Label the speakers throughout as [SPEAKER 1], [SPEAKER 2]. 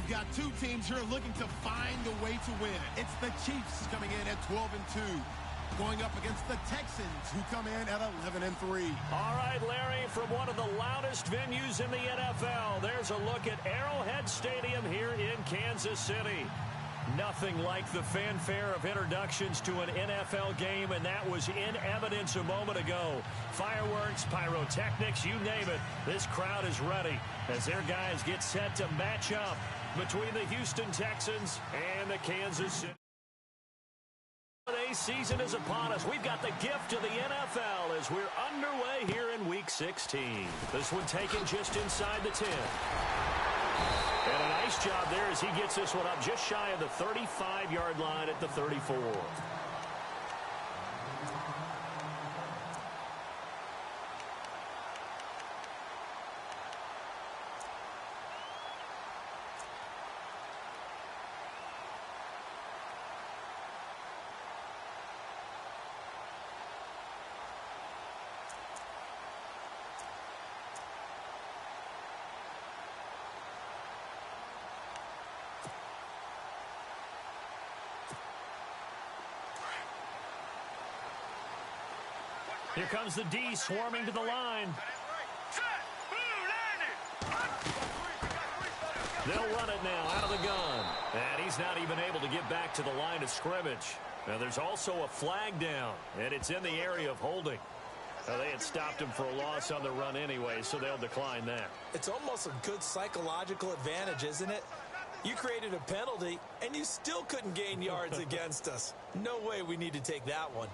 [SPEAKER 1] We've got two teams here looking to find a way to win. It's the Chiefs coming in at 12-2. Going up against the Texans, who come in at 11-3.
[SPEAKER 2] All right, Larry, from one of the loudest venues in the NFL, there's a look at Arrowhead Stadium here in Kansas City. Nothing like the fanfare of introductions to an NFL game, and that was in evidence a moment ago. Fireworks, pyrotechnics, you name it. This crowd is ready as their guys get set to match up between the Houston Texans and the Kansas City. The holiday season is upon us. We've got the gift of the NFL as we're underway here in Week 16. This one taken just inside the 10. And a nice job there as he gets this one up just shy of the 35-yard line at the 34. Here comes the D swarming to the line. They'll run it now out of the gun. And he's not even able to get back to the line of scrimmage. Now there's also a flag down, and it's in the area of holding. Now, they had stopped him for a loss on the run anyway, so they'll decline that.
[SPEAKER 3] It's almost a good psychological advantage, isn't it? You created a penalty, and you still couldn't gain yards against us. No way we need to take that one.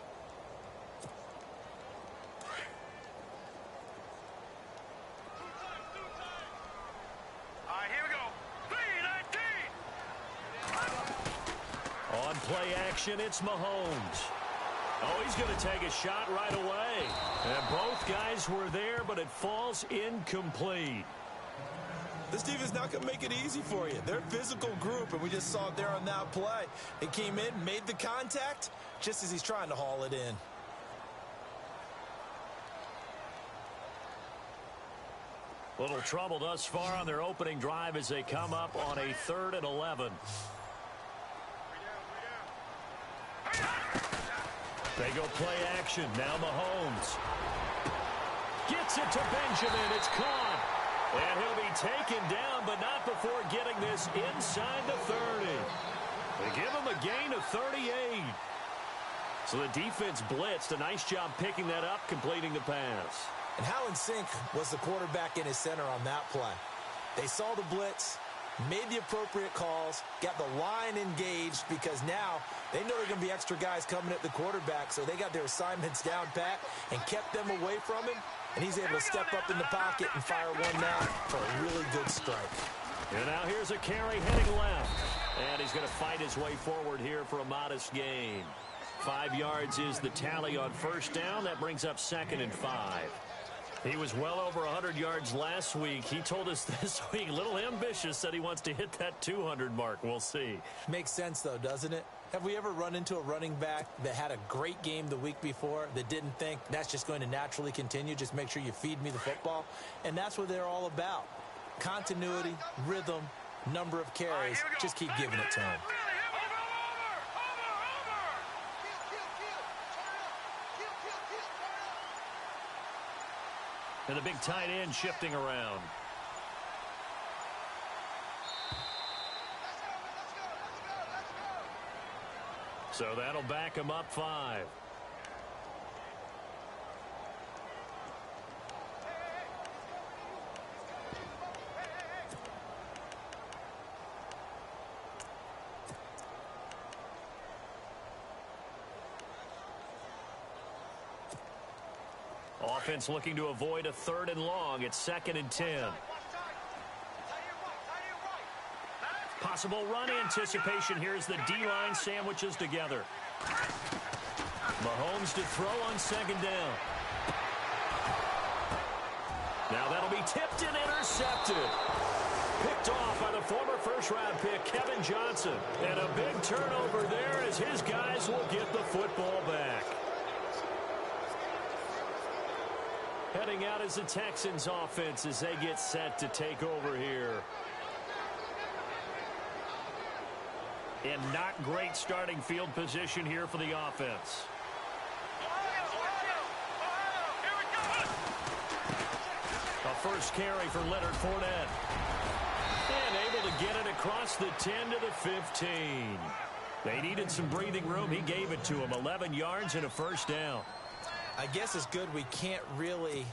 [SPEAKER 2] On play action, it's Mahomes. Oh, he's going to take a shot right away. And both guys were there, but it falls incomplete.
[SPEAKER 3] This defense is not going to make it easy for you. They're a physical group, and we just saw it there on that play. They came in, made the contact, just as he's trying to haul it in.
[SPEAKER 2] Little trouble thus far on their opening drive as they come up on a 3rd and 11. They go play action. Now Mahomes gets it to Benjamin. It's caught. And he'll be taken down, but not before getting this inside the 30. They give him a gain of 38. So the defense blitzed. A nice job picking that up, completing the pass.
[SPEAKER 3] And how in sync was the quarterback in his center on that play? They saw the blitz, made the appropriate calls, got the line engaged because now they know there are going to be extra guys coming at the quarterback, so they got their assignments down pat and kept them away from him, and he's able to step up in the pocket and fire one now for a really good strike.
[SPEAKER 2] And now here's a carry heading left, and he's going to fight his way forward here for a modest gain. 5 yards is the tally on first down. That brings up 2nd and 5. He was well over 100 yards last week. He told us this week, a little ambitious, said he wants to hit that 200 mark. We'll see.
[SPEAKER 3] Makes sense, though, doesn't it? Have we ever run into a running back that had a great game the week before that didn't think that's just going to naturally continue? Just make sure you feed me the football. And that's what they're all about. Continuity, rhythm, number of carries. Just keep giving it to him.
[SPEAKER 2] And the big tight end shifting around. So that'll back him up 5. Offense looking to avoid a 3rd and long. It's 2nd and 10. Possible run anticipation here as the D-line sandwiches together. Mahomes to throw on 2nd down. Now that'll be tipped and intercepted. Picked off by the former first-round pick, Kevin Johnson. And a big turnover there as his guys will get the football back. Heading out as the Texans offense as they get set to take over here. In not great starting field position here for the offense. A first carry for Leonard Fournette. And able to get it across the 10 to the 15. They needed some breathing room. He gave it to them. 11 yards and a first down.
[SPEAKER 3] I guess it's good we can't really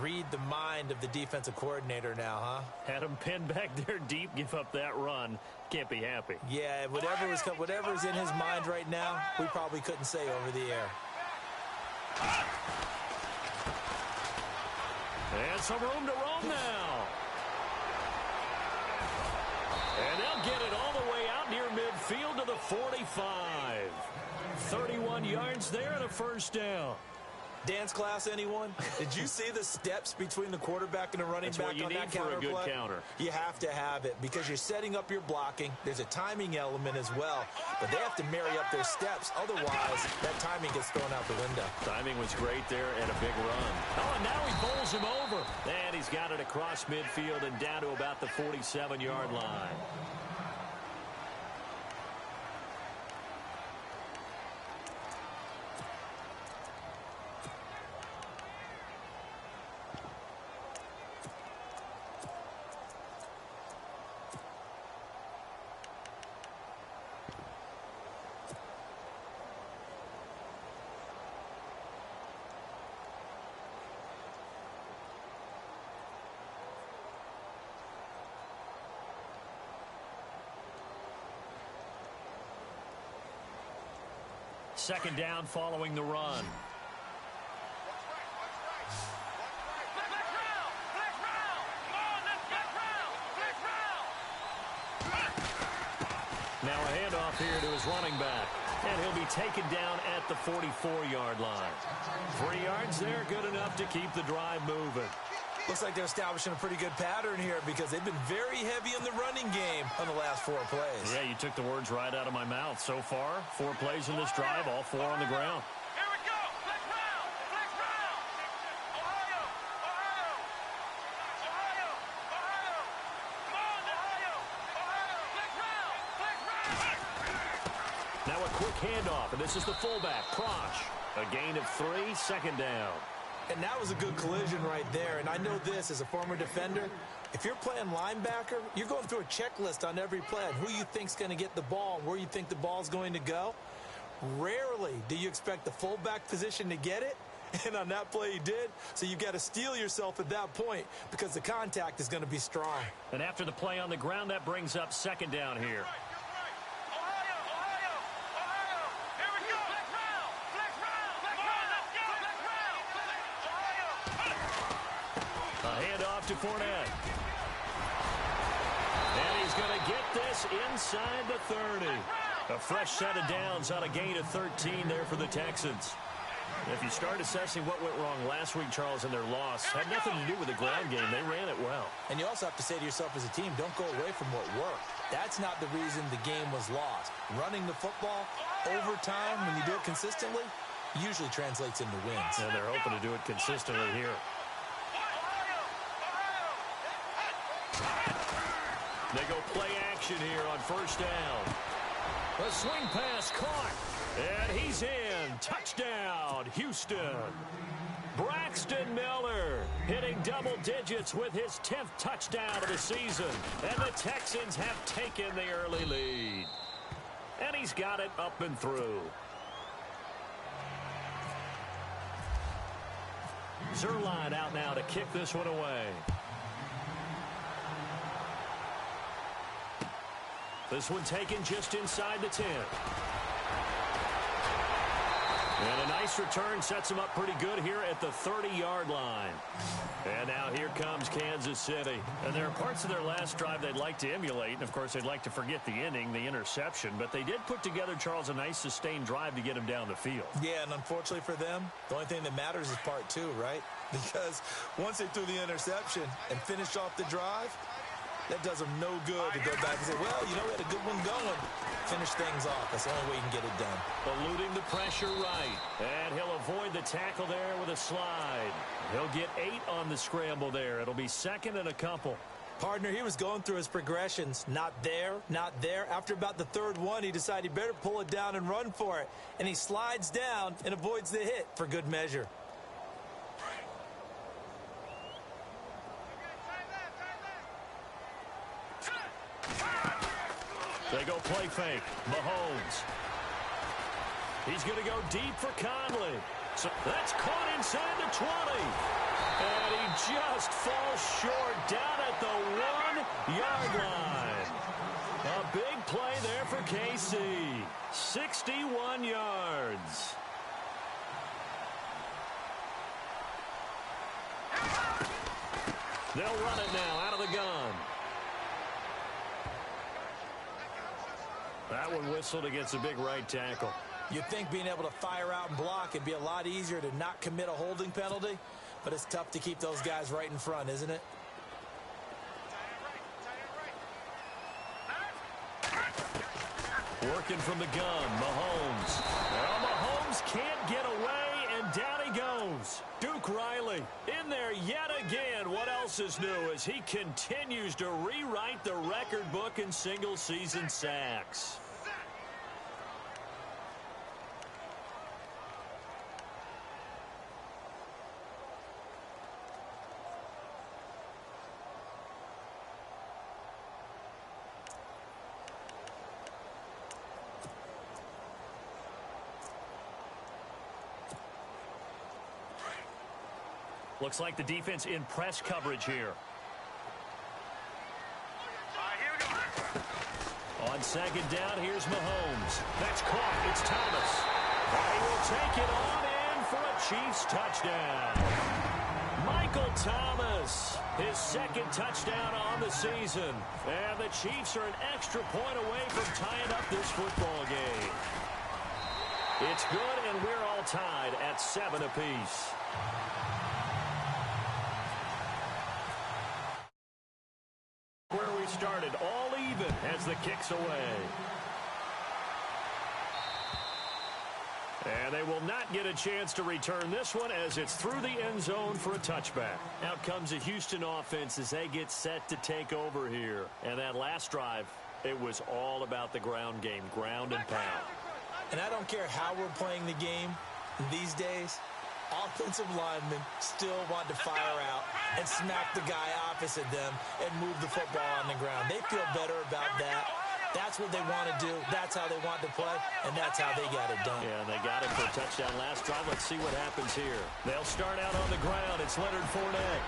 [SPEAKER 3] read the mind of the defensive coordinator now, huh?
[SPEAKER 2] Had him pinned back there deep, give up that run. Can't be happy.
[SPEAKER 3] Yeah, whatever's in his mind right now, we probably couldn't say over the air.
[SPEAKER 2] And some room to roam now. And they'll get it all the way out near midfield to the 45. 31 yards there and a first down.
[SPEAKER 3] Dance class, anyone? Did you see the steps between the quarterback and the running back on that counter play?
[SPEAKER 2] That's what you need for a good counter.
[SPEAKER 3] You have to have it because you're setting up your blocking. There's a timing element as well, but they have to marry up their steps. Otherwise, that timing gets thrown out the window.
[SPEAKER 2] Timing was great there and a big run. Oh, and now he bowls him over. And he's got it across midfield and down to about the 47-yard line. Second down following the run. Now a handoff here to his running back. And he'll be taken down at the 44-yard line. 3 yards there, good enough to keep the drive moving.
[SPEAKER 3] Looks like they're establishing a pretty good pattern here because they've been very heavy in the running game on the last 4 plays.
[SPEAKER 2] Yeah, you took the words right out of my mouth. So far, 4 plays in this drive, all 4 on the ground.
[SPEAKER 4] Here we go. Flex round. Flex round. Ohio. Ohio. Ohio. Ohio. Come on, Ohio. Ohio. Flex round. Flex round.
[SPEAKER 2] Now a quick handoff, and this is the fullback, Prosh. A gain of 3, second down.
[SPEAKER 3] And that was a good collision right there. And I know this as a former defender. If you're playing linebacker, you're going through a checklist on every play on who you think's going to get the ball and where you think the ball's going to go. Rarely do you expect the fullback position to get it. And on that play he did. So you've got to steel yourself at that point because the contact is going to be strong.
[SPEAKER 2] And after the play on the ground, that brings up second down here. To Fournette. And he's going to get this inside the 30. A fresh set of downs on a gain of 13 there for the Texans. If you start assessing what went wrong last week, Charles, in their loss, had nothing to do with the ground game. They ran it well.
[SPEAKER 3] And you also have to say to yourself as a team, don't go away from what worked. That's not the reason the game was lost. Running the football over time, when you do it consistently, usually translates into wins.
[SPEAKER 2] And they're hoping to do it consistently here. They go play action here on first down. A swing pass caught. And he's in. Touchdown, Houston. Braxton Miller hitting double digits with his 10th touchdown of the season. And the Texans have taken the early lead. And he's got it up and through. Zerline out now to kick this one away. This one taken just inside the 10. And a nice return sets him up pretty good here at the 30-yard line. And now here comes Kansas City. And there are parts of their last drive they'd like to emulate. And, of course, they'd like to forget the inning, the interception. But they did put together, Charles, a nice sustained drive to get him down the field.
[SPEAKER 3] Yeah, and unfortunately for them, the only thing that matters is part 2, right? Because once they threw the interception and finished off the drive, that does them no good to go back and say, well, you know, we had a good one going. Finish things off. That's the only way you can get it done.
[SPEAKER 2] Eluding the pressure right. And he'll avoid the tackle there with a slide. He'll get 8 on the scramble there. It'll be second and a couple.
[SPEAKER 3] Partner, he was going through his progressions. Not there, not there. After about the third one, he decided he better pull it down and run for it. And he slides down and avoids the hit for good measure.
[SPEAKER 2] They go play fake. Mahomes. He's going to go deep for Conley. So that's caught inside the 20. And he just falls short down at the 1-yard line. A big play there for KC. 61 yards. They'll run it now out of the gun. That one whistled against a big right tackle.
[SPEAKER 3] You'd think being able to fire out and block would be a lot easier to not commit a holding penalty, but it's tough to keep those guys right in front, isn't it?
[SPEAKER 2] Working from the gun, Mahomes. Well, Mahomes can't get away, and down he goes. Duke Riley in there yet again. What else is new as he continues to rewrite the record book in single-season sacks? Looks like the defense in press coverage here. On second down, here's Mahomes. That's caught. It's Thomas. He will take it on in for a Chiefs touchdown. Michael Thomas, his second touchdown on the season. And the Chiefs are an extra point away from tying up this football game. It's good, and we're all tied at 7 apiece. Where we started, all even as the kick's away. And they will not get a chance to return this one as it's through the end zone for a touchback. Out comes the Houston offense as they get set to take over here. And that last drive, it was all about the ground game, ground and pound.
[SPEAKER 3] And I don't care how we're playing the game these days, offensive linemen still want to fire out and smack the guy opposite them and move the football on the ground. They feel better about that. That's what they want to do. That's how they want to play, and that's how they got it done.
[SPEAKER 2] Yeah, they got it for a touchdown last drive. Let's see what happens here. They'll start out on the ground. It's Leonard Fournette.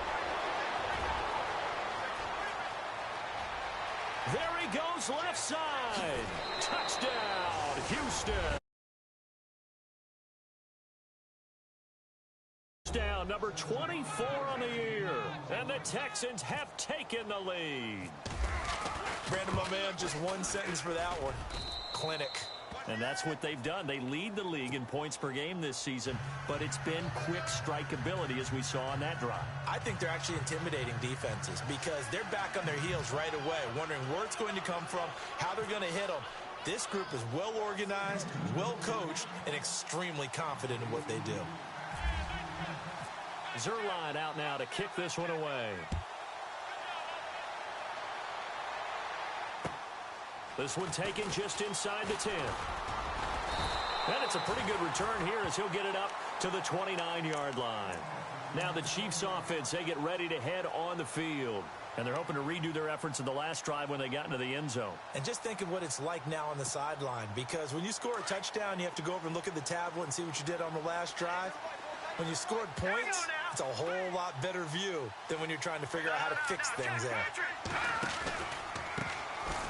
[SPEAKER 2] There he goes, left side. Touchdown, Houston. Down, number 24 on the year. And the Texans have taken the lead.
[SPEAKER 3] Brandon, my man, just one sentence for that one. Clinic.
[SPEAKER 2] And that's what they've done. They lead the league in points per game this season, but it's been quick strike ability as we saw on that drive.
[SPEAKER 3] I think they're actually intimidating defenses because they're back on their heels right away, wondering where it's going to come from, how they're going to hit them. This group is well organized, well coached, and extremely confident in what they do.
[SPEAKER 2] Zerline out now to kick this one away. This one taken just inside the 10. And it's a pretty good return here as he'll get it up to the 29-yard line. Now the Chiefs offense, they get ready to head on the field. And they're hoping to redo their efforts in the last drive when they got into the end zone.
[SPEAKER 3] And just think of what it's like now on the sideline, because when you score a touchdown, you have to go over and look at the tablet and see what you did on the last drive. When you scored points, it's a whole lot better view than when you're trying to figure out how to fix things there.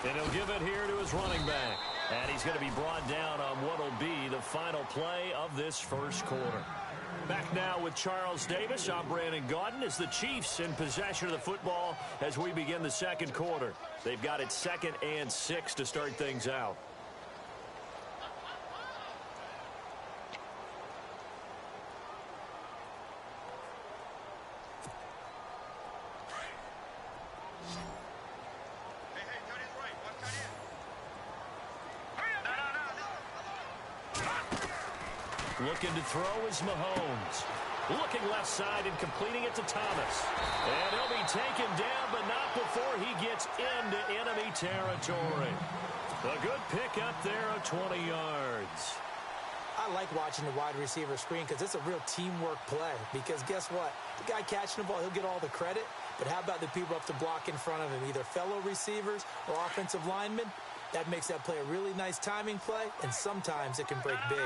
[SPEAKER 2] And he'll give it here to his running back. And he's going to be brought down on what will be the final play of this first quarter. Back now with Charles Davis. I'm Brandon Gaudin as the Chiefs in possession of the football as we begin the second quarter. They've got it 2nd and 6 to start things out. Looking to throw is Mahomes. Looking left side and completing it to Thomas. And he'll be taken down, but not before he gets into enemy territory. A good pickup there of 20 yards.
[SPEAKER 3] I like watching the wide receiver screen because it's a real teamwork play. Because guess what? The guy catching the ball, he'll get all the credit. But how about the people up to block in front of him, either fellow receivers or offensive linemen? That makes that play a really nice timing play, and sometimes it can break big.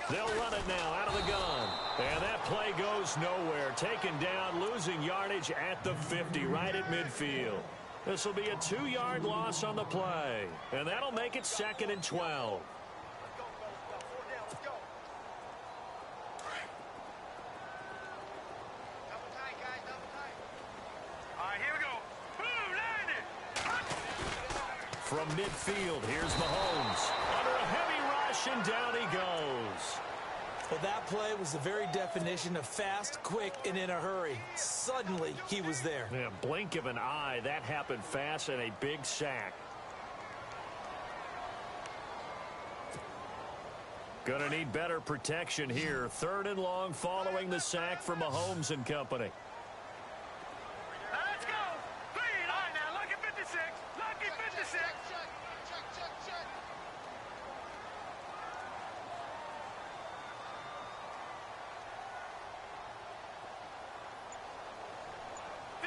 [SPEAKER 2] They'll run it now out of the gun. And that play goes nowhere. Taken down, losing yardage at the 50, right at midfield. This will be a 2-yard loss on the play. And that'll make it 2nd and 12. From midfield, here's Mahomes. Under a heavy rush, and down he goes.
[SPEAKER 3] Well, that play was the very definition of fast, quick, and in a hurry. Suddenly, he was there.
[SPEAKER 2] Yeah, blink of an eye, that happened fast, and a big sack. Gonna need better protection here. 3rd and long following the sack from Mahomes and company.
[SPEAKER 4] Let's go. Clean. All right, now, lucky 56. Lucky 56.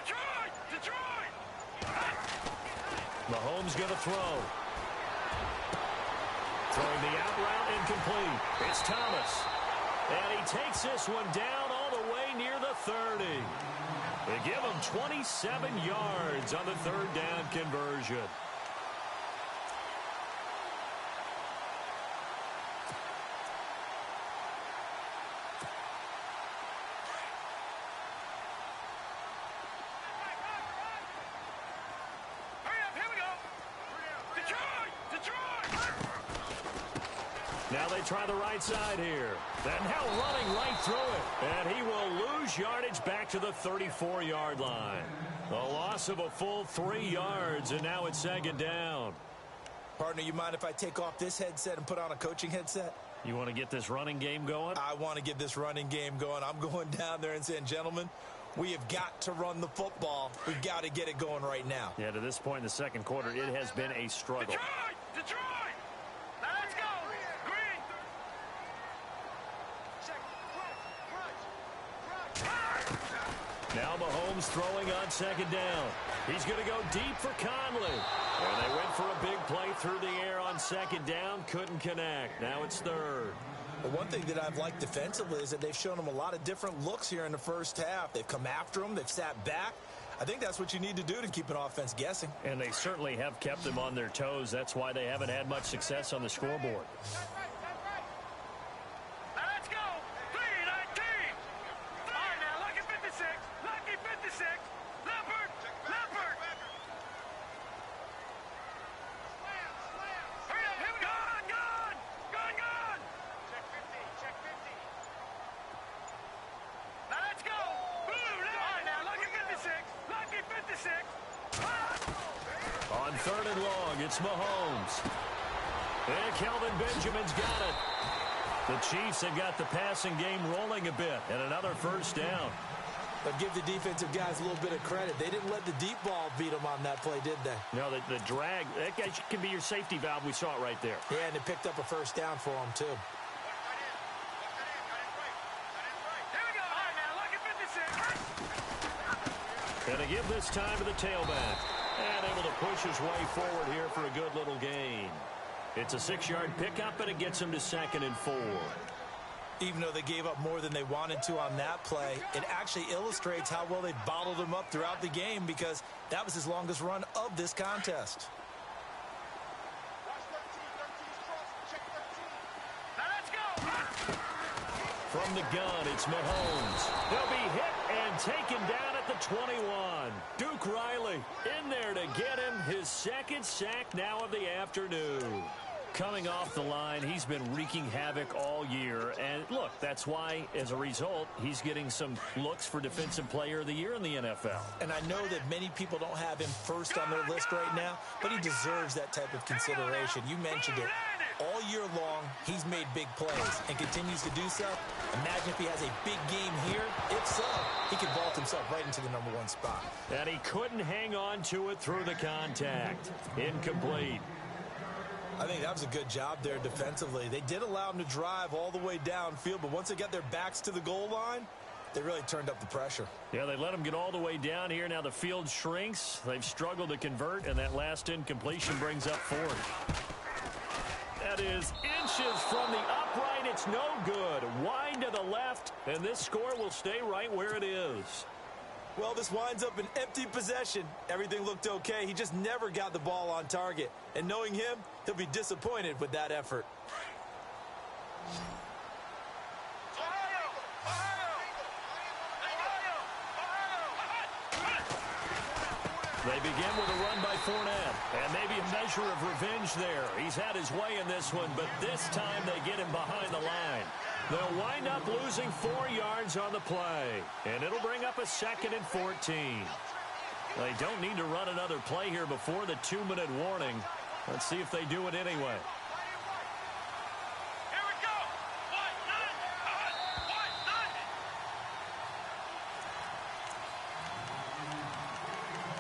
[SPEAKER 4] Detroit!
[SPEAKER 2] Mahomes going to throw. Throwing the out route incomplete. It's Thomas. And he takes this one down all the way near the 30. They give him 27 yards on the 3rd down conversion. Now they try the right side here. And now running right through it. And he will lose yardage back to the 34-yard line. A loss of a full 3 yards, and now it's 2nd down.
[SPEAKER 3] Partner, you mind if I take off this headset and put on a coaching headset?
[SPEAKER 2] You want to get this running game going?
[SPEAKER 3] I want to get this running game going. I'm going down there and saying, gentlemen, we have got to run the football. We've got to get it going right now.
[SPEAKER 2] Yeah, to this point in the 2nd quarter, it has been a struggle.
[SPEAKER 4] Detroit! Let's go! Green!
[SPEAKER 2] Now Mahomes throwing on 2nd down. He's going to go deep for Conley. And they went for a big play through the air on 2nd down. Couldn't connect. Now it's 3rd.
[SPEAKER 3] Well, one thing that I've liked defensively is that they've shown them a lot of different looks here in the first half. They've come after them. They've sat back. I think that's what you need to do to keep an offense guessing.
[SPEAKER 2] And they certainly have kept them on their toes. That's why they haven't had much success on the scoreboard.
[SPEAKER 4] Let's go! 3-19! All right, now, lucky 56. Lucky 56. Leopard! Leopard! Hurry up, here we go! Gone! Gone! Gone! Check 50. Check 50. Let's go! Blue! All right, now, lucky 56. Lucky 56.
[SPEAKER 2] On 3rd and long, it's Mahomes. And Kelvin Benjamin's got it. The Chiefs have got the passing game rolling a bit, and another 1st down.
[SPEAKER 3] But give the defensive guys a little bit of credit. They didn't let the deep ball beat them on that play, did they?
[SPEAKER 2] No, the drag, that can be your safety valve. We saw it right there.
[SPEAKER 3] Yeah, and it picked up a 1st down for them, too.
[SPEAKER 2] And to give this time to the tailback. And able to push his way forward here for a good little gain. It's a 6-yard pickup, and it gets him to 2nd and 4.
[SPEAKER 3] Even though they gave up more than they wanted to on that play, it actually illustrates how well they bottled him up throughout the game because that was his longest run of this contest.
[SPEAKER 2] From the gun, it's Mahomes. He'll be hit and taken down at the 21. Duke Riley in there to get him his 2nd sack now of the afternoon. Coming off the line, he's been wreaking havoc all year. And look, that's why, as a result, he's getting some looks for Defensive Player of the Year in the NFL.
[SPEAKER 3] And I know that many people don't have him first on their list right now, but he deserves that type of consideration. You mentioned it. All year long, he's made big plays and continues to do so. Imagine if he has a big game here. If so, he could vault himself right into the #1 spot.
[SPEAKER 2] And he couldn't hang on to it through the contact. Incomplete.
[SPEAKER 3] I think that was a good job there defensively. They did allow him to drive all the way downfield, but once they got their backs to the goal line, they really turned up the pressure.
[SPEAKER 2] Yeah, they let him get all the way down here. Now the field shrinks. They've struggled to convert, and that last incompletion brings up 4th. That is inches from the upright. It's no good. Wide to the left, and this score will stay right where it is.
[SPEAKER 3] Well, this winds up an empty possession. Everything looked okay. He just never got the ball on target. And knowing him, he'll be disappointed with that effort.
[SPEAKER 2] They begin with a run by Fournette, and maybe a measure of revenge there. He's had his way in this one, but this time they get him behind the line. They'll wind up losing 4 yards on the play, and it'll bring up a 2nd and 14. They don't need to run another play here before the 2-minute warning. Let's see if they do it anyway.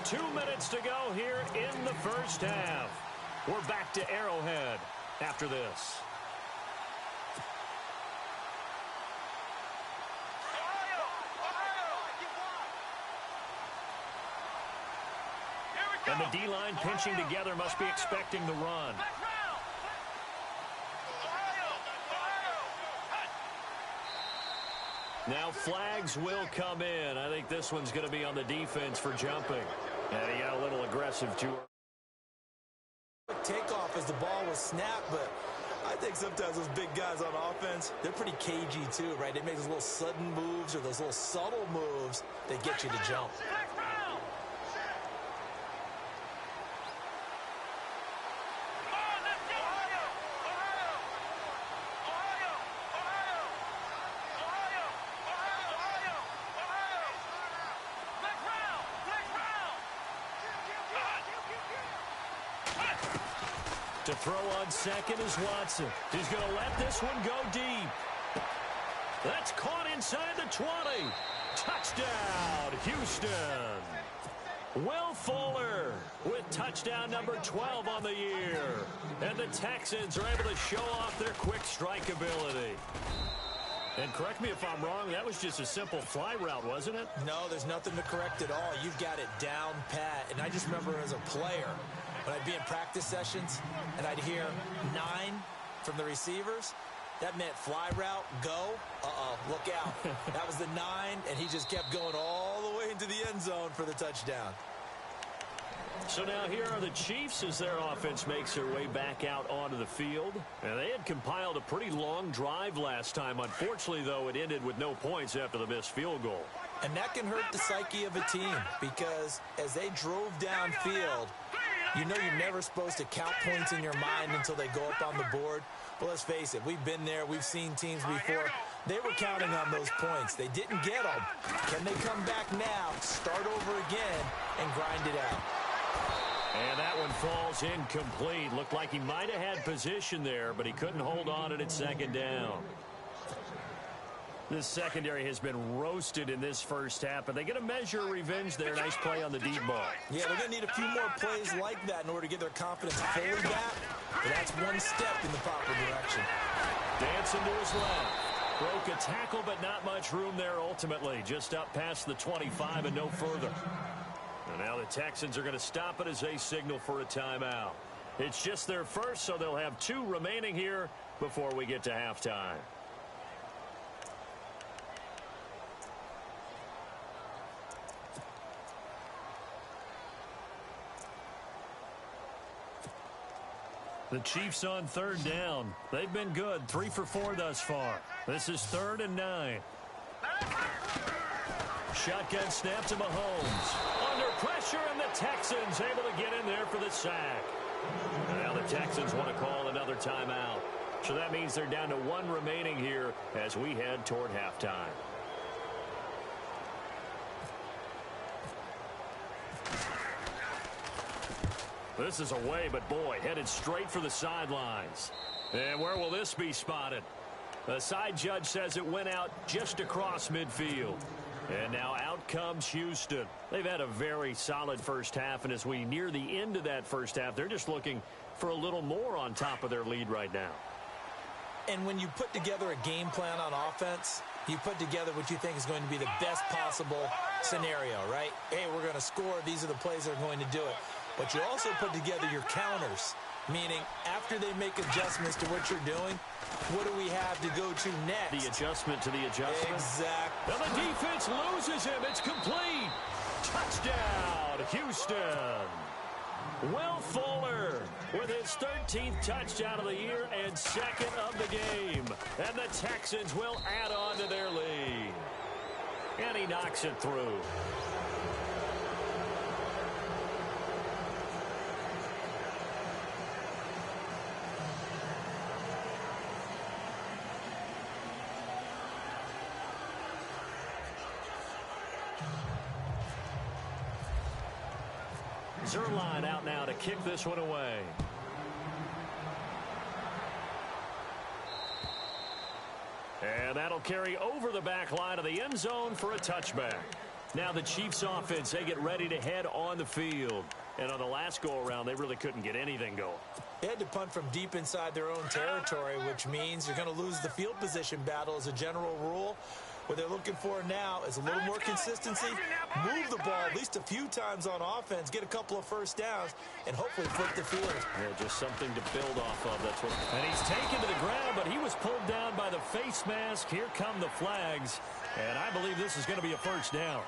[SPEAKER 2] 2 minutes to go here in the first half. We're back to Arrowhead after this. And the D-line pinching together must be expecting the run. Now flags will come in. I think this one's going to be on the defense for jumping. And he got a little aggressive too.
[SPEAKER 3] Takeoff as the ball was snapped, but I think sometimes those big guys on offense, they're pretty cagey too, right? They make those little sudden moves or those little subtle moves that get you to jump.
[SPEAKER 2] To throw on second is Watson. He's going to let this one go deep. That's caught inside the 20. Touchdown, Houston. Will Fuller with touchdown number 12 on the year. And the Texans are able to show off their quick strike ability. And correct me if I'm wrong, that was just a simple fly route, wasn't it?
[SPEAKER 3] No, there's nothing to correct at all. You've got it down pat. And I just remember as a player, when I'd be in practice sessions and I'd hear 9 from the receivers, that meant fly route, go, look out. That was the 9, and he just kept going all the way into the end zone for the touchdown.
[SPEAKER 2] So now here are the Chiefs as their offense makes their way back out onto the field. And they had compiled a pretty long drive last time. Unfortunately, though, it ended with no points after the missed field goal.
[SPEAKER 3] And that can hurt the psyche of a team because as they drove downfield, you know you're never supposed to count points in your mind until they go up on the board. But let's face it, we've been there. We've seen teams before. They were counting on those points. They didn't get them. Can they come back now, start over again, and grind it out?
[SPEAKER 2] And that one falls incomplete. Looked like he might have had position there, but he couldn't hold on at it second down. This secondary has been roasted in this first half, but they get a measure of revenge there. Nice play on the deep ball.
[SPEAKER 3] Yeah, they're going to need a few more plays like that in order to get their confidence fully back. But that's one step in the proper direction.
[SPEAKER 2] Dancing to his left. Broke a tackle, but not much room there ultimately. Just up past the 25 and no further. And now the Texans are going to stop it as they signal for a timeout. It's just their first, so they'll have 2 remaining here before we get to halftime. The Chiefs on third down. They've been good, 3 for 4 thus far. This is 3rd and 9. Shotgun snap to Mahomes. Under pressure, and the Texans able to get in there for the sack. And now the Texans want to call another timeout. So that means they're down to 1 remaining here as we head toward halftime. This is away, but boy, headed straight for the sidelines. And where will this be spotted? The side judge says it went out just across midfield. And now out comes Houston. They've had a very solid first half, and as we near the end of that first half, they're just looking for a little more on top of their lead right now.
[SPEAKER 3] And when you put together a game plan on offense, you put together what you think is going to be the best possible scenario, right? Hey, we're going to score. These are the plays that are going to do it. But you also put together your counters, meaning after they make adjustments to what you're doing, what do we have to go to next?
[SPEAKER 2] The adjustment to the adjustment.
[SPEAKER 3] Exactly.
[SPEAKER 2] And the defense loses him. It's complete. Touchdown, Houston. Will Fuller with his 13th touchdown of the year and second of the game. And the Texans will add on to their lead. And he knocks it through. Zerline out now to kick this one away. And that'll carry over the back line of the end zone for a touchback. Now the Chiefs offense, they get ready to head on the field. And on the last go-around, they really couldn't get anything going.
[SPEAKER 3] They had to punt from deep inside their own territory, which means you're going to lose the field position battle as a general rule. What they're looking for now is a little more consistency, move the ball at least a few times on offense, get a couple of first downs, and hopefully flip the field.
[SPEAKER 2] Yeah, just something to build off of. That's what. And he's taken to the ground, but he was pulled down by the face mask. Here come the flags, and I believe this is going to be a first down.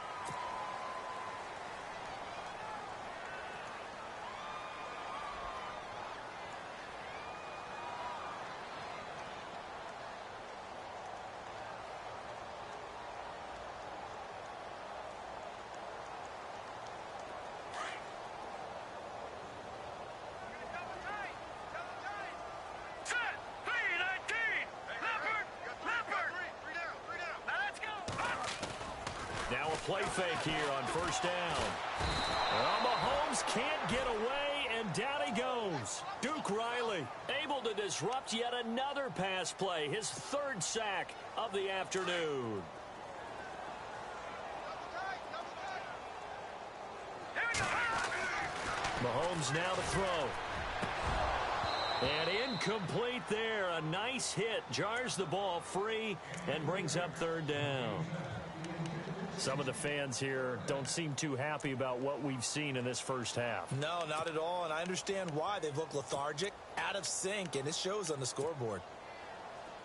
[SPEAKER 2] Now a play fake here on first down. Well, Mahomes can't get away, and down he goes. Duke Riley able to disrupt yet another pass play, his third sack of the afternoon. Mahomes now to throw. And incomplete there. A nice hit. Jars the ball free and brings up third down. Some of the fans here don't seem too happy about what we've seen in this first half.
[SPEAKER 3] No, not at all, and I understand why. They've looked lethargic, out of sync, and it shows on the scoreboard.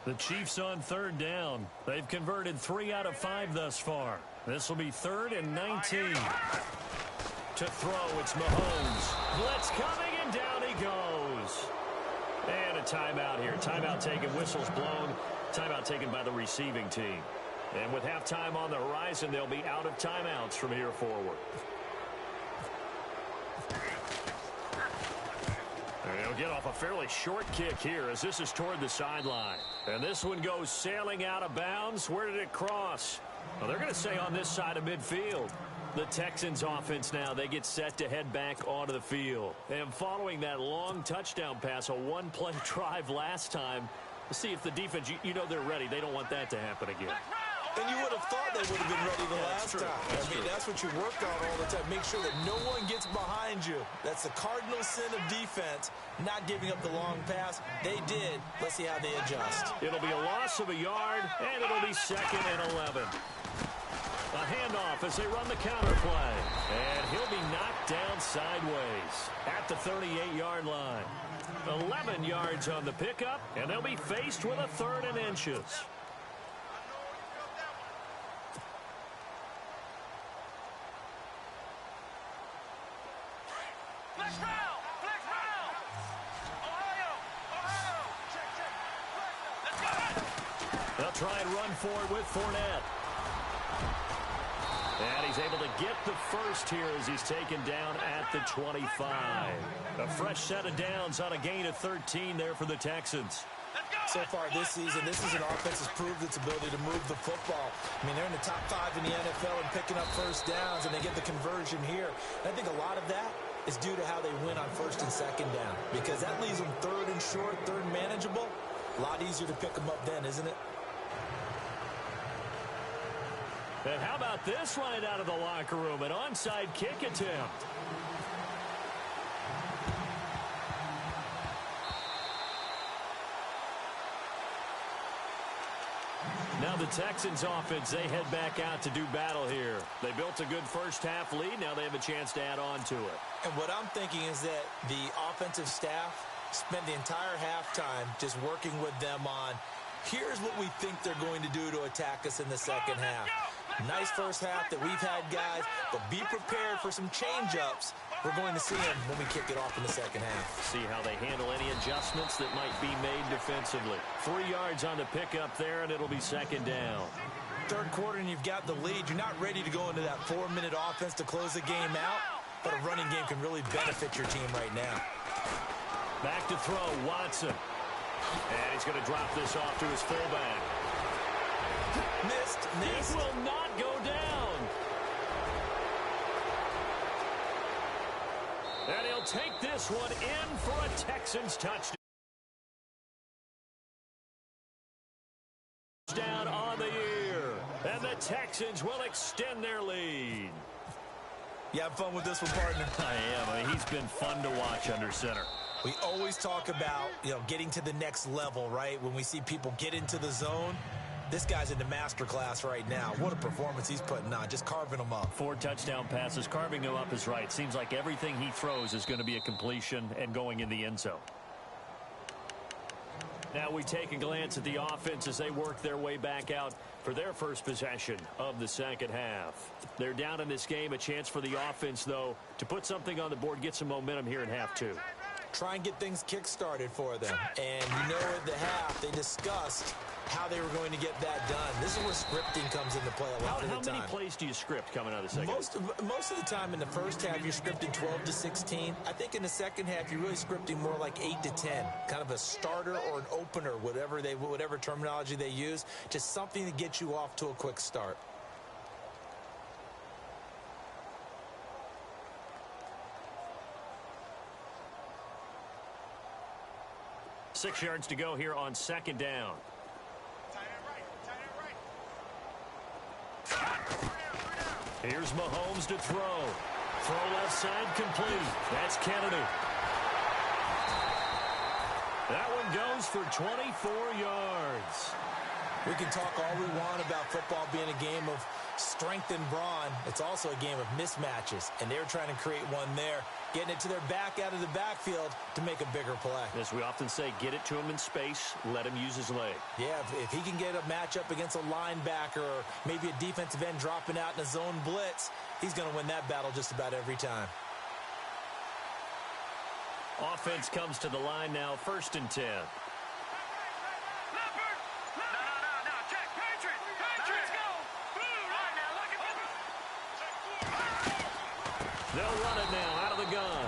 [SPEAKER 2] The Chiefs on third down. They've converted 3 out of 5 thus far. This will be 3rd and 19. To throw, it's Mahomes. Blitz coming, and down he goes. And a timeout here. Timeout taken, whistles blown. Timeout taken by the receiving team. And with halftime on the horizon, they'll be out of timeouts from here forward. And they'll get off a fairly short kick here as this is toward the sideline. And this one goes sailing out of bounds. Where did it cross? Well, they're going to say on this side of midfield. The Texans offense now, they get set to head back onto the field. And following that long touchdown pass, a one-play drive last time, let's see if the defense, you know they're ready. They don't want that to happen again.
[SPEAKER 3] And you would have thought they would have been ready the last time. I mean, that's what you work on all the time. Make sure that no one gets behind you. That's the cardinal sin of defense, not giving up the long pass. They did. Let's see how they adjust.
[SPEAKER 2] It'll be a loss of a yard, and it'll be 2nd and 11. A handoff as they run the counter play. And he'll be knocked down sideways at the 38-yard line. 11 yards on the pickup, and they'll be faced with a 3rd and inches.
[SPEAKER 4] Flex round! Flex round! Ohio! Check. Let's go!
[SPEAKER 2] They'll try and run for it with Fournette. And he's able to get the first here as he's taken down at the 25. A fresh set of downs on a gain of 13 there for the Texans.
[SPEAKER 3] So far this season, this is an offense that's proved its ability to move the football. I mean, they're in the top 5 in the NFL and picking up first downs, and they get the conversion here. And I think a lot of that is due to how they win on first and second down, because that leaves them third and short, third and manageable. A lot easier to pick them up then, isn't it?
[SPEAKER 2] And how about this right out of the locker room? An onside kick attempt. Now the Texans offense, they head back out to do battle here. They built a good first half lead. Now they have a chance to add on to it.
[SPEAKER 3] And what I'm thinking is that the offensive staff spent the entire halftime just working with them on, here's what we think they're going to do to attack us in the second half. Nice first half that we've had, guys, but be prepared for some change-ups. We're going to see them when we kick it off in the second half.
[SPEAKER 2] See how they handle any adjustments that might be made defensively. 3 yards on the pickup there, and it'll be second down.
[SPEAKER 3] Third quarter, and you've got the lead. You're not ready to go into that 4-minute offense to close the game out, but a running game can really benefit your team right now.
[SPEAKER 2] Back to throw, Watson. And he's going to drop this off to his fullback.
[SPEAKER 3] Missed.
[SPEAKER 2] It will not go down. And he'll take this one in for a Texans touchdown. Down on the year. And the Texans will extend their lead.
[SPEAKER 3] You have fun with this one, partner?
[SPEAKER 2] I am. I mean, he's been fun to watch under center.
[SPEAKER 3] We always talk about, getting to the next level, right? When we see people get into the zone, this guy's in the master class right now. What a performance he's putting on, just carving them up.
[SPEAKER 2] 4 touchdown passes. Carving them up is right. Seems like everything he throws is going to be a completion and going in the end zone. Now we take a glance at the offense as they work their way back out for their first possession of the second half. They're down in this game. A chance for the offense, though, to put something on the board, get some momentum here in half 2.
[SPEAKER 3] Try and get things kick-started for them. And at the half, they discussed how they were going to get that done. This is where scripting comes into play a lot of the time.
[SPEAKER 2] How many plays do you script coming out of the second?
[SPEAKER 3] Most of the time in the first half, you're scripting 12 to 16. I think in the second half, you're really scripting more like 8 to 10. Kind of a starter or an opener, whatever terminology they use. Just something to get you off to a quick start.
[SPEAKER 2] Six yards to go here on second down. Here's Mahomes to throw. Throw left side complete. That's Kennedy. That one goes for 24 yards.
[SPEAKER 3] We can talk all we want about football being a game of strength and brawn. It's also a game of mismatches, and they're trying to create one there, getting it to their back out of the backfield to make a bigger play.
[SPEAKER 2] As we often say, get it to him in space, let him use his leg.
[SPEAKER 3] Yeah, if he can get a matchup against a linebacker or maybe a defensive end dropping out in a zone blitz, he's going to win that battle just about every time.
[SPEAKER 2] Offense comes to the line now, 1st and 10. They'll run it now out of the gun.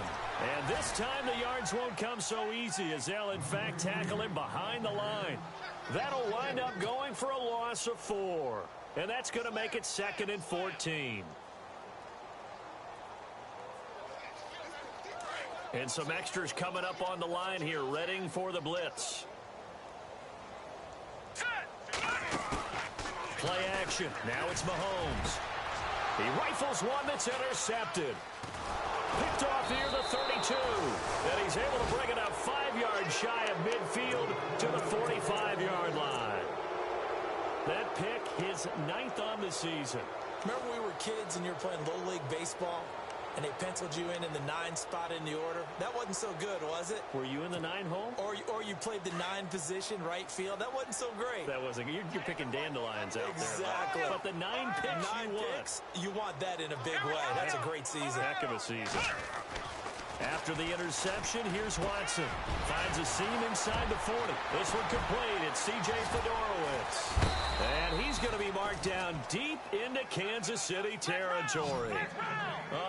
[SPEAKER 2] And this time the yards won't come so easy as they'll, in fact, tackle him behind the line. That'll wind up going for a loss of 4. And that's going to make it 2nd and 14. And some extras coming up on the line here, readying for the blitz. Play action. Now it's Mahomes. He rifles one that's intercepted. Picked off near the 32. And he's able to bring it up 5 yards shy of midfield to the 45-yard line. That pick, his 9th on the season.
[SPEAKER 3] Remember when we were kids and you were playing Little League Baseball? And they penciled you in the 9 spot in the order. That wasn't so good, was it?
[SPEAKER 2] Were you in the 9 hole?
[SPEAKER 3] Or you played the 9 position, right field. That wasn't so great.
[SPEAKER 2] That wasn't. You're picking dandelions out there.
[SPEAKER 3] Exactly.
[SPEAKER 2] But the 9 picks
[SPEAKER 3] you want that in a big way. That's a great season.
[SPEAKER 2] Heck of a season. After the interception, here's Watson. Finds a seam inside the 40. This one complete. It's C.J. Fedorowicz. And he's going to be marked down deep into Kansas City territory.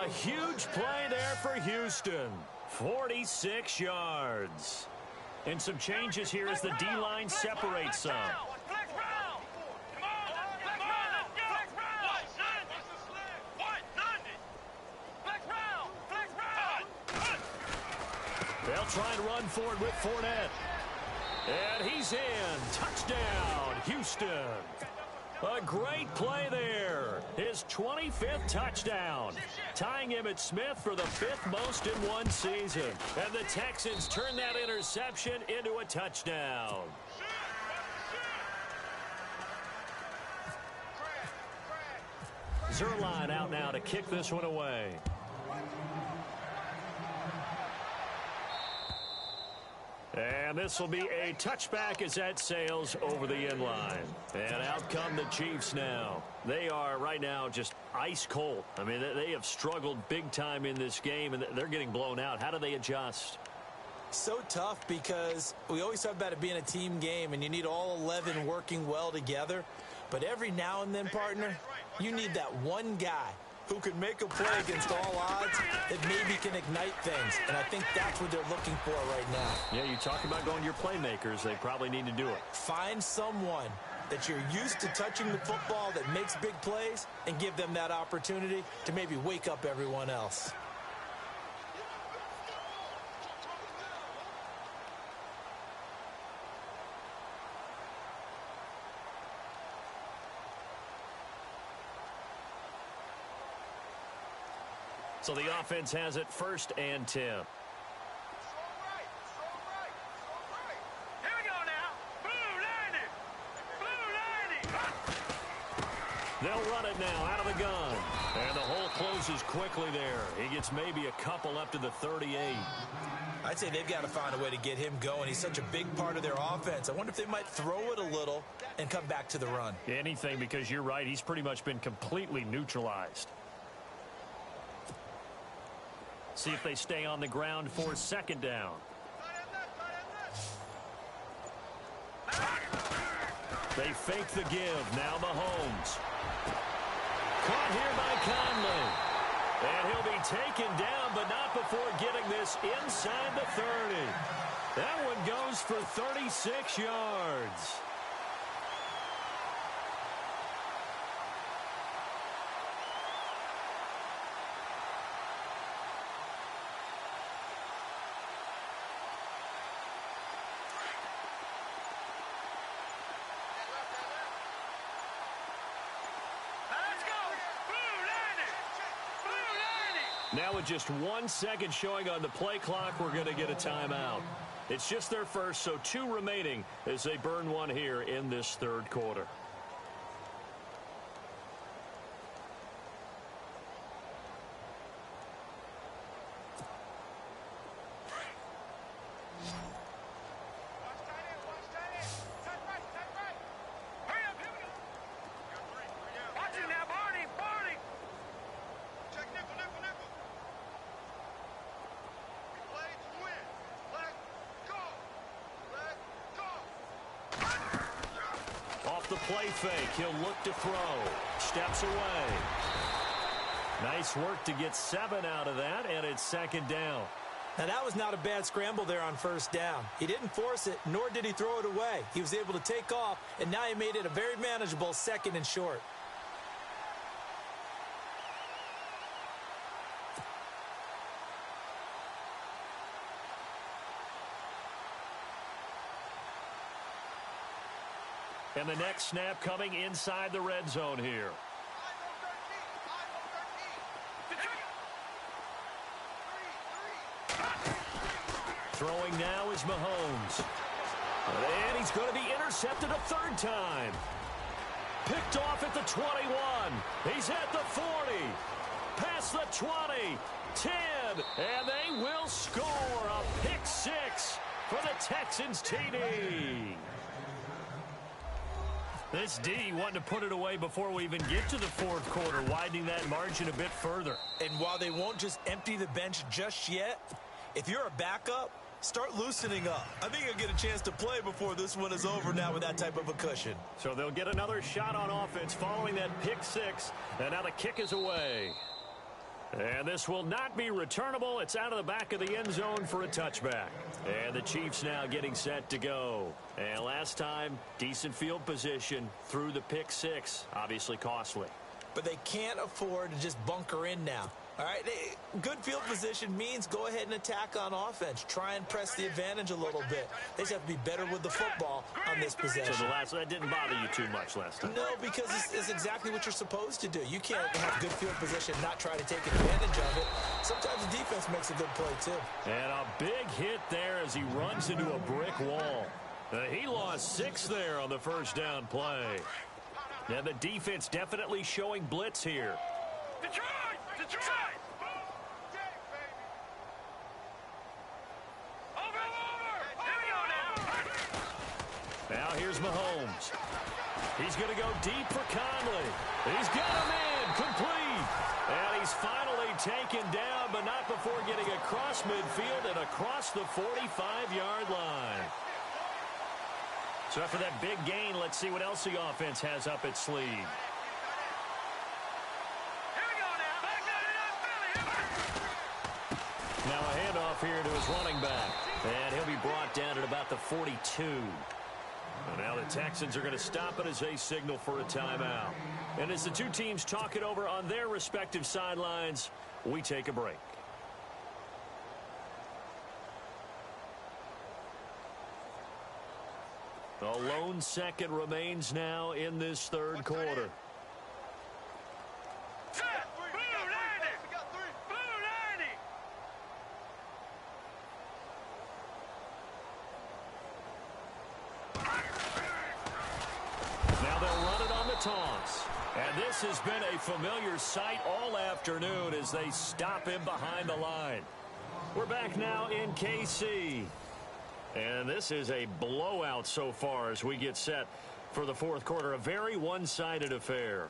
[SPEAKER 2] A huge play there for Houston. 46 yards. And some changes here as the D-line separates some. They'll try and run for it with Fournette. And he's in. Touchdown, Houston. A great play there. His 25th touchdown. Tying Emmitt Smith for the 5th most in one season. And the Texans turn that interception into a touchdown. Zerline out now to kick this one away. And this will be a touchback as that sails over the end line. And out come the Chiefs now. They are right now just ice cold. I mean, they have struggled big time in this game, and they're getting blown out. How do they adjust?
[SPEAKER 3] So tough because we always talk about it being a team game, and you need all 11 working well together. But every now and then, partner, you need that one guy who can make a play against all odds that maybe can ignite things. And I think that's what they're looking for right now.
[SPEAKER 2] Yeah, you talk about going to your playmakers. They probably need to do it.
[SPEAKER 3] Find someone that you're used to touching the football that makes big plays and give them that opportunity to maybe wake up everyone else.
[SPEAKER 2] So the offense has it 1st and 10.
[SPEAKER 4] Here we go now. Blue 90.
[SPEAKER 2] They'll run it now out of the gun. And the hole closes quickly there. He gets maybe a couple up to the 38.
[SPEAKER 3] I'd say they've got to find a way to get him going. He's such a big part of their offense. I wonder if they might throw it a little and come back to the run.
[SPEAKER 2] Anything, because you're right. He's pretty much been completely neutralized. See if they stay on the ground for 2nd down. They fake the give. Now Mahomes. Caught here by Conley. And he'll be taken down, but not before getting this inside the 30. That one goes for 36 yards. Now with just 1 second showing on the play clock, we're going to get a timeout. It's just their first, so 2 remaining as they burn one here in this 3rd quarter. The play fake. He'll look to throw. Steps away. Nice work to get 7 out of that, and it's 2nd down.
[SPEAKER 3] Now, that was not a bad scramble there on 1st down. He didn't force it, nor did he throw it away. He was able to take off, and now he made it a very manageable 2nd and short.
[SPEAKER 2] And the next snap coming inside the red zone here. Throwing now is Mahomes. And he's going to be intercepted a 3rd time. Picked off at the 21. He's at the 40. Past the 20. 10. And they will score a pick 6 for the Texans TD. This D wanting to put it away before we even get to the 4th quarter, widening that margin a bit further.
[SPEAKER 3] And while they won't just empty the bench just yet, if you're a backup, start loosening up. I think you'll get a chance to play before this one is over now with that type of a cushion.
[SPEAKER 2] So they'll get another shot on offense following that pick 6, and now the kick is away. And this will not be returnable. It's out of the back of the end zone for a touchback. And the Chiefs now getting set to go. And last time, decent field position through the pick 6. Obviously costly.
[SPEAKER 3] But they can't afford to just bunker in now. All right, good field position means go ahead and attack on offense. Try and press the advantage a little bit. They just have to be better with the football on this possession.
[SPEAKER 2] So that didn't bother you too much last time?
[SPEAKER 3] No, because it's exactly what you're supposed to do. You can't have good field position and not try to take advantage of it. Sometimes the defense makes a good play, too.
[SPEAKER 2] And a big hit there as he runs into a brick wall. He lost 6 there on the first down play. Now the defense definitely showing blitz here.
[SPEAKER 4] Detroit! Detroit!
[SPEAKER 2] Now here's Mahomes. He's going to go deep for Conley. He's got him in, complete. And he's finally taken down, but not before getting across midfield and across the 45-yard line. So after that big gain, let's see what else the offense has up its sleeve. Now a handoff here to his running back. And he'll be brought down at about the 42. And now the Texans are going to stop it as they signal for a timeout. And as the two teams talk it over on their respective sidelines, we take a break. A lone second remains now in this third quarter. Now they'll run it on the taunts. And this has been a familiar sight all afternoon as they stop him behind the line. We're back now in KC. And this is a blowout so far as we get set for the fourth quarter. A very one-sided affair.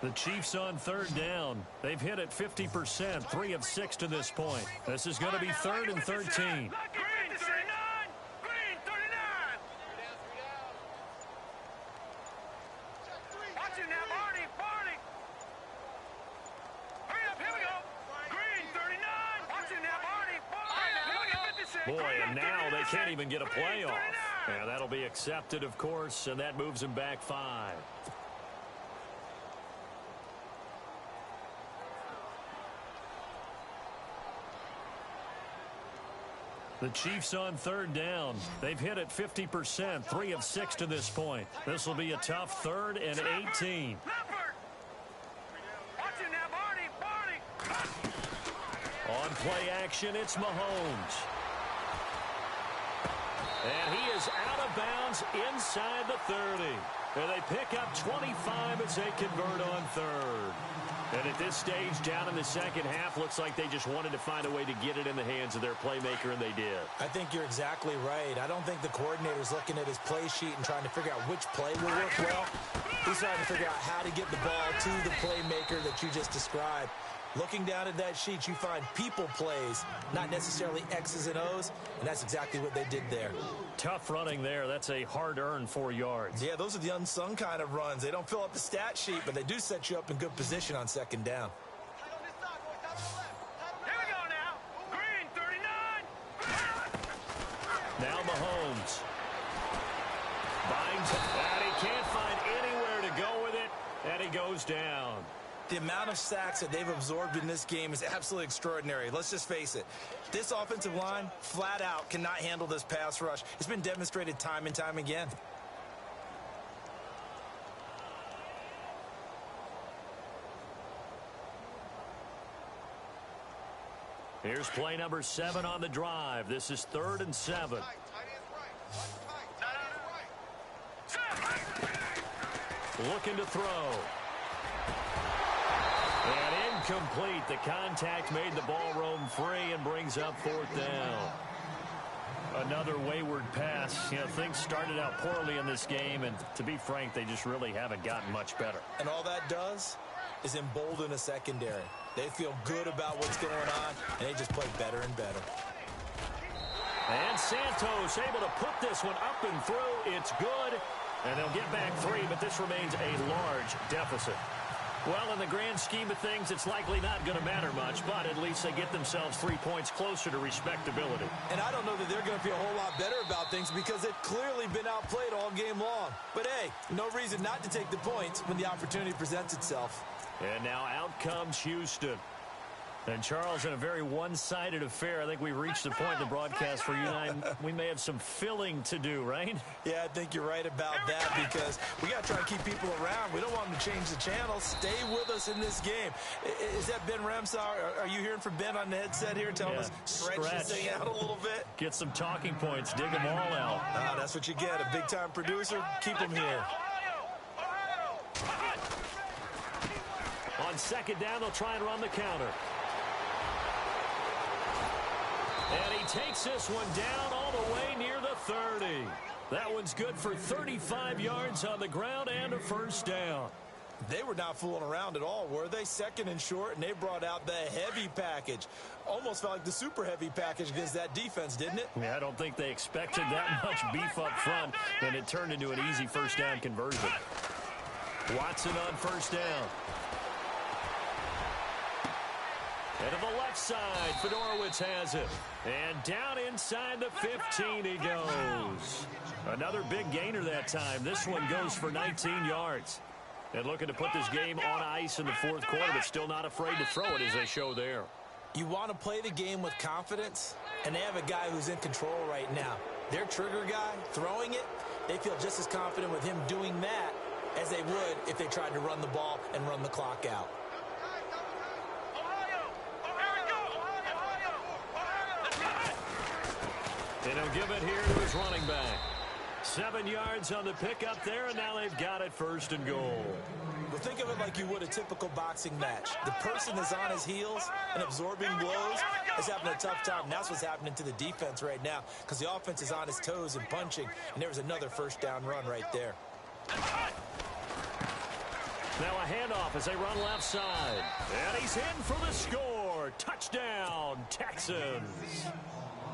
[SPEAKER 2] The Chiefs on third down. They've hit it 50%, 3 of 6 to this point. This is going to be 3rd and 13. Boy, and now they can't even get a playoff. And that'll be accepted, of course, and that moves them back 5. The Chiefs on third down. They've hit it 50%, 3 of 6 to this point. This will be a tough 3rd and 18. On play action, it's Mahomes. And he is out of bounds inside the 30. And they pick up 25 as they convert on 3rd. And at this stage, down in the second half, looks like they just wanted to find a way to get it in the hands of their playmaker, and they did.
[SPEAKER 3] I think you're exactly right. I don't think the coordinator's looking at his play sheet and trying to figure out which play will work well. He's trying to figure out how to get the ball to the playmaker that you just described. Looking down at that sheet, you find people plays, not necessarily X's and O's, and that's exactly what they did there.
[SPEAKER 2] Tough running there. That's a hard-earned 4 yards.
[SPEAKER 3] Yeah, those are the unsung kind of runs. They don't fill up the stat sheet, but they do set you up in good position on second down.
[SPEAKER 4] Here we go now. Green, 39.
[SPEAKER 2] Now Mahomes. Binds it, and he can't find anywhere to go with it, and he goes down.
[SPEAKER 3] The amount of sacks that they've absorbed in this game is absolutely extraordinary. Let's just face it. This offensive line, flat out, cannot handle this pass rush. It's been demonstrated time and time again.
[SPEAKER 2] Here's play number 7 on the drive. This is 3rd and 7. Looking to throw. And incomplete. The contact made the ball roam free and brings up 4th down. Another wayward pass. You know, things started out poorly in this game, and to be frank, they just really haven't gotten much better.
[SPEAKER 3] And all that does is embolden a secondary. They feel good about what's going on, and they just play better and better.
[SPEAKER 2] And Santos able to put this one up and through. It's good. And they'll get back 3, but this remains a large deficit. Well, in the grand scheme of things, it's likely not going to matter much, but at least they get themselves 3 points closer to respectability.
[SPEAKER 3] And I don't know that they're going to feel a whole lot better about things because they've clearly been outplayed all game long. But, hey, no reason not to take the points when the opportunity presents itself.
[SPEAKER 2] And now out comes Houston. And, Charles, in a very one-sided affair, I think we've reached the point in the broadcast for you and I, we may have some filling to do, right?
[SPEAKER 3] Yeah, I think you're right about that because we got to try and keep people around. We don't want them to change the channel. Stay with us in this game. Is that Ben Ramsar? Are you hearing from Ben on the headset here telling us stretch this thing out a little bit?
[SPEAKER 2] Get some talking points. Dig them all out.
[SPEAKER 3] That's what you get. A big-time producer. Keep them here.
[SPEAKER 2] On second down, they'll try and run the counter. And he takes this one down all the way near the 30. That one's good for 35 yards on the ground and a first down.
[SPEAKER 3] They were not fooling around at all, were they? Second and short, and they brought out the heavy package. Almost felt like the super heavy package against that defense, didn't it?
[SPEAKER 2] Yeah, I don't think they expected that much beef up front, and it turned into an easy first down conversion. Watson on first down. And to the left side, Fedorowicz has it. And down inside the 15 he goes. Another big gainer that time. This one goes for 19 yards. And looking to put this game on ice in the fourth quarter, but still not afraid to throw it as they show there.
[SPEAKER 3] You want to play the game with confidence, and they have a guy who's in control right now. Their trigger guy, throwing it, they feel just as confident with him doing that as they would if they tried to run the ball and run the clock out.
[SPEAKER 2] And he'll give it here to his running back. 7 yards on the pickup there, and now they've got it first and goal.
[SPEAKER 3] Well, think of it like you would a typical boxing match. The person that's on his heels and absorbing blows is having a tough time. And that's what's happening to the defense right now because the offense is on his toes and punching, and there was another first down run right there.
[SPEAKER 2] Now a handoff as they run left side. And he's in for the score. Touchdown, Texans.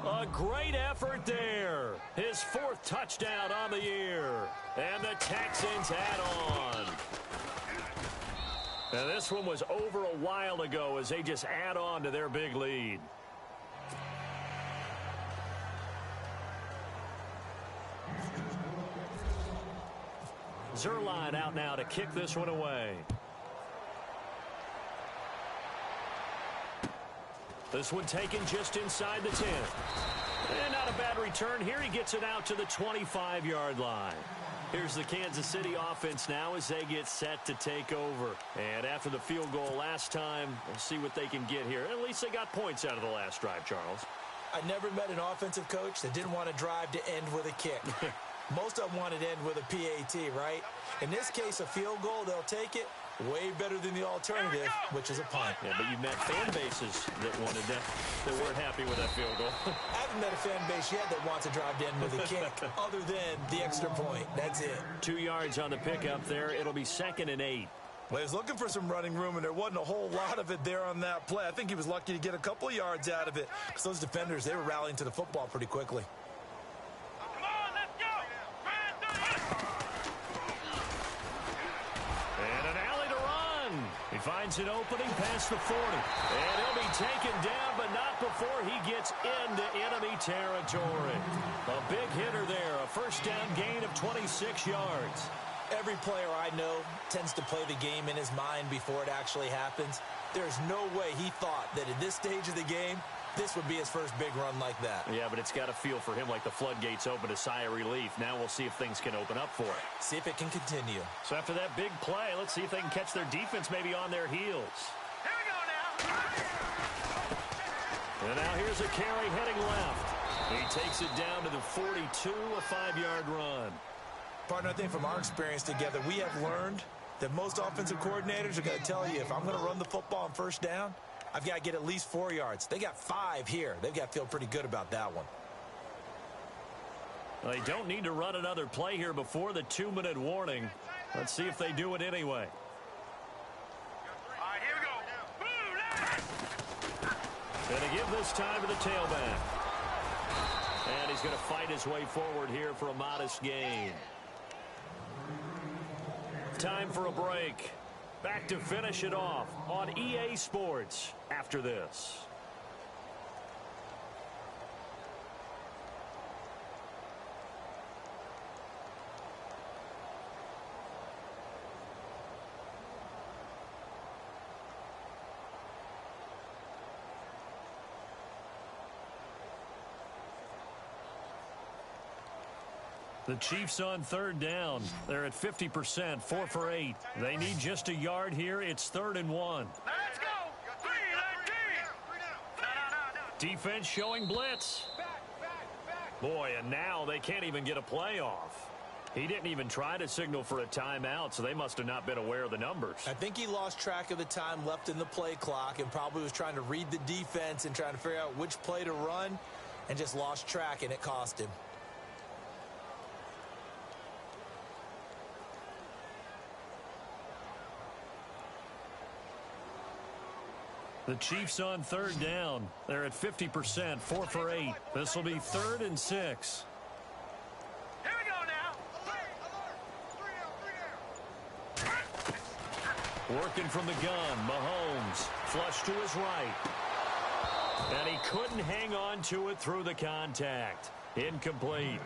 [SPEAKER 2] A great effort there. His fourth touchdown on the year. And the Texans add on. And this one was over a while ago as they just add on to their big lead. Zerline out now to kick this one away. This one taken just inside the 10. And not a bad return here. He gets it out to the 25-yard line. Here's the Kansas City offense now as they get set to take over. And after the field goal last time, we'll see what they can get here. At least they got points out of the last drive, Charles.
[SPEAKER 3] I never met an offensive coach that didn't want to drive to end with a kick. Most of them wanted to end with a PAT, right? In this case, a field goal, they'll take it. Way better than the alternative, which is a punt.
[SPEAKER 2] Yeah, but you met fan bases that wanted that weren't happy with that field goal.
[SPEAKER 3] I haven't met a fan base yet that wants to drive to end with a kick, other than the extra point. That's it.
[SPEAKER 2] 2 yards on the pickup there. It'll be 2nd and 8.
[SPEAKER 3] Well, he was looking for some running room, and there wasn't a whole lot of it there on that play. I think he was lucky to get a couple of yards out of it, because those defenders, they were rallying to the football pretty quickly.
[SPEAKER 2] Finds an opening past the 40. And he'll be taken down, but not before he gets into enemy territory. A big hitter there. A first down gain of 26 yards.
[SPEAKER 3] Every player I know tends to play the game in his mind before it actually happens. There's no way he thought that at this stage of the game, this would be his first big run like that.
[SPEAKER 2] Yeah, but it's got to feel for him like the floodgates open, a sigh of relief. Now we'll see if things can open up for it.
[SPEAKER 3] See if it can continue.
[SPEAKER 2] So after that big play, let's see if they can catch their defense maybe on their heels.
[SPEAKER 4] Here we go now.
[SPEAKER 2] And now here's a carry heading left. He takes it down to the 42, a 5-yard run.
[SPEAKER 3] Partner, I think from our experience together, we have learned that most offensive coordinators are going to tell you, if I'm going to run the football on first down, I've got to get at least 4 yards. They got 5 here. They've got to feel pretty good about that one.
[SPEAKER 2] Well, they don't need to run another play here before the 2-minute warning. Let's see if they do it anyway.
[SPEAKER 4] All right, here we go.
[SPEAKER 2] And to give this time to the tailback. And he's going to fight his way forward here for a modest gain. Time for a break. Back to finish it off on EA Sports after this. The Chiefs on third down. They're at 50%, 4 for 8. They need just a yard here. It's 3rd and 1.
[SPEAKER 4] Let's go. 3-19.
[SPEAKER 2] Defense showing blitz. Boy, and now they can't even get a play off. He didn't even try to signal for a timeout, so they must have not been aware of the numbers.
[SPEAKER 3] I think he lost track of the time left in the play clock and probably was trying to read the defense and trying to figure out which play to run and just lost track, and it cost him.
[SPEAKER 2] The Chiefs on third down. They're at 50%, 4 for 8. This will be 3rd and 6.
[SPEAKER 4] Here we go now.
[SPEAKER 2] Working from the gun, Mahomes. Flush to his right. And he couldn't hang on to it through the contact. Incomplete.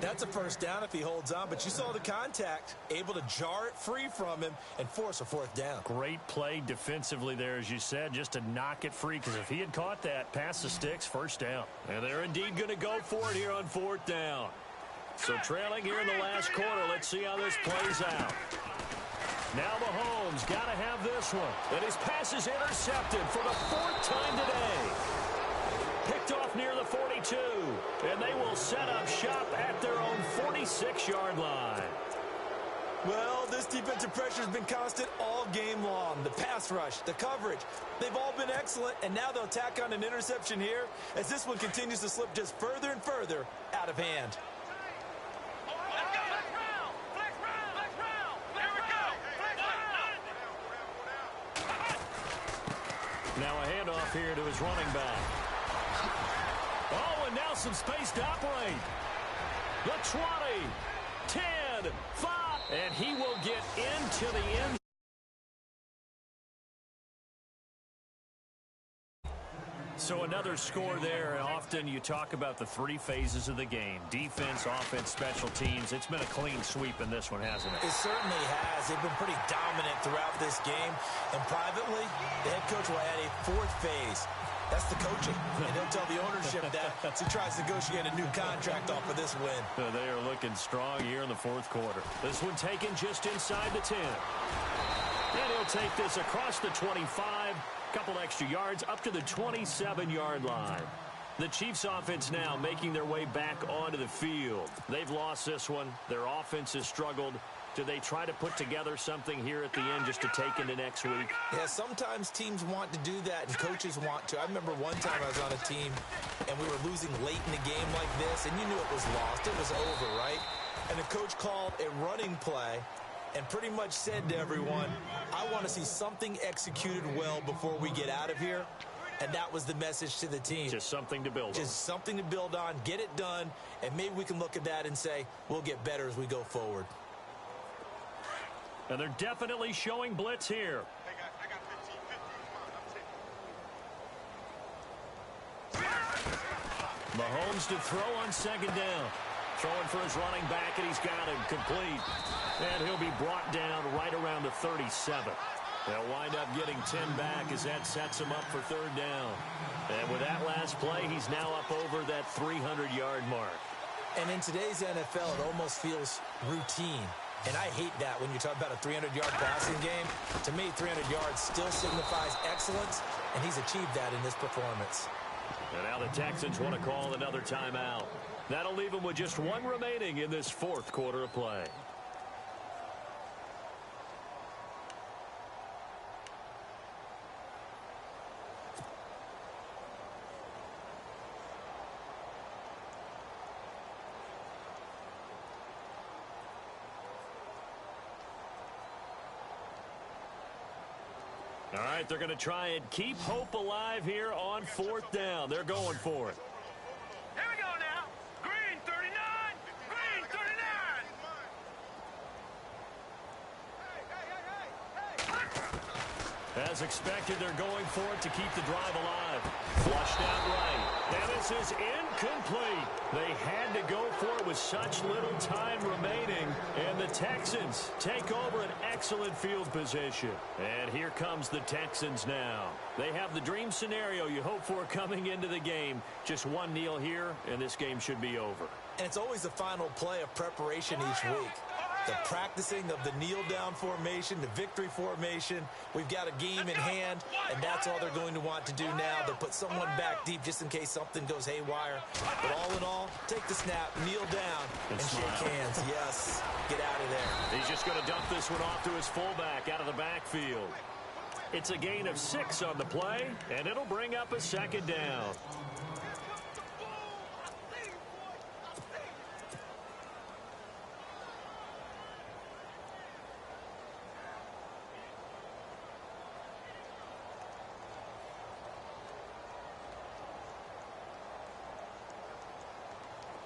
[SPEAKER 3] That's a first down if he holds on, but you saw the contact, able to jar it free from him and force a 4th down.
[SPEAKER 2] Great play defensively there, as you said, just to knock it free, because if he had caught that, pass the sticks, 1st down. And they're indeed going to go for it here on 4th down. So trailing here in the last quarter, let's see how this plays out. Now Mahomes got to have this one. And his pass is intercepted for the 4th time today. Picked off near the 42, and they will set up shop at their own 46-yard line.
[SPEAKER 3] Well, this defensive pressure has been constant all game long. The pass rush, the coverage, they've all been excellent, and now they'll tack on an interception here as this one continues to slip just further and further out of hand.
[SPEAKER 2] Now a handoff here to his running back. Oh, and now some space to operate. The 20, 10, 5, and he will get into the end. So another score there, and often you talk about the 3 phases of the game. Defense, offense, special teams. It's been a clean sweep in this one, hasn't it?
[SPEAKER 3] It certainly has. They've been pretty dominant throughout this game. And privately, the head coach will add a 4th phase. That's the coaching. And he'll tell the ownership that as he tries to negotiate a new contract off of this win.
[SPEAKER 2] They are looking strong here in the 4th quarter. This one taken just inside the 10. And he'll take this across the 25. Couple extra yards up to the 27-yard line. The Chiefs offense now making their way back onto the field. They've lost this one. Their offense has struggled. Do they try to put together something here at the end just to take into next week?
[SPEAKER 3] Yeah, sometimes teams want to do that and coaches want to. I remember one time I was on a team and we were losing late in the game like this, and you knew it was lost. It was over, right? And the coach called a running play and pretty much said to everyone, I want to see something executed well before we get out of here. And that was the message to the team.
[SPEAKER 2] Just something to build on.
[SPEAKER 3] Just something to build on, get it done, and maybe we can look at that and say, we'll get better as we go forward.
[SPEAKER 2] And they're definitely showing blitz here.
[SPEAKER 4] Hey, guys, I got 15, 15. Come on, I'm
[SPEAKER 2] Mahomes to throw on 2nd down. Throwing for his running back, and he's got him complete. And he'll be brought down right around the 37. They'll wind up getting 10 back as that sets him up for 3rd down. And with that last play, he's now up over that 300-yard mark.
[SPEAKER 3] And in today's NFL, it almost feels routine. And I hate that when you talk about a 300-yard passing game. To me, 300 yards still signifies excellence, and he's achieved that in this performance.
[SPEAKER 2] And now the Texans want to call another timeout. That'll leave them with just 1 remaining in this 4th quarter of play. All right, they're going to try and keep hope alive here on 4th down. They're going for it.
[SPEAKER 4] Here we go now. Green 39. Green 39.
[SPEAKER 2] as expected. They're going for it to keep the drive alive. Flushed out right. And this is incomplete. They had to go for it with such little time remaining. And the Texans take over an excellent field position. And here comes the Texans now. They have the dream scenario you hope for coming into the game. Just one kneel here, and this game should be over.
[SPEAKER 3] And it's always the final play of preparation each week. The practicing of the kneel-down formation, the victory formation. We've got a game in hand, and that's all they're going to want to do now. They'll put someone back deep just in case something goes haywire. But all in all, take the snap, kneel down, and shake hands. Yes, get out of there.
[SPEAKER 2] He's just going to dump this one off to his fullback out of the backfield. It's a gain of 6 on the play, and it'll bring up a second down.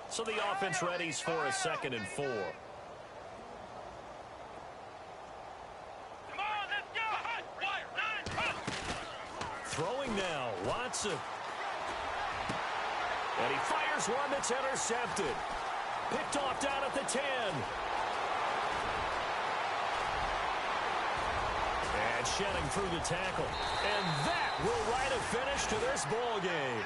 [SPEAKER 2] So the offense readies for a 2nd and 4.
[SPEAKER 4] Come on, let's go.
[SPEAKER 2] Throwing now, Watson. And he fires one that's intercepted. Picked off down at the 10. And shedding through the tackle. And that will write a finish to this ball game.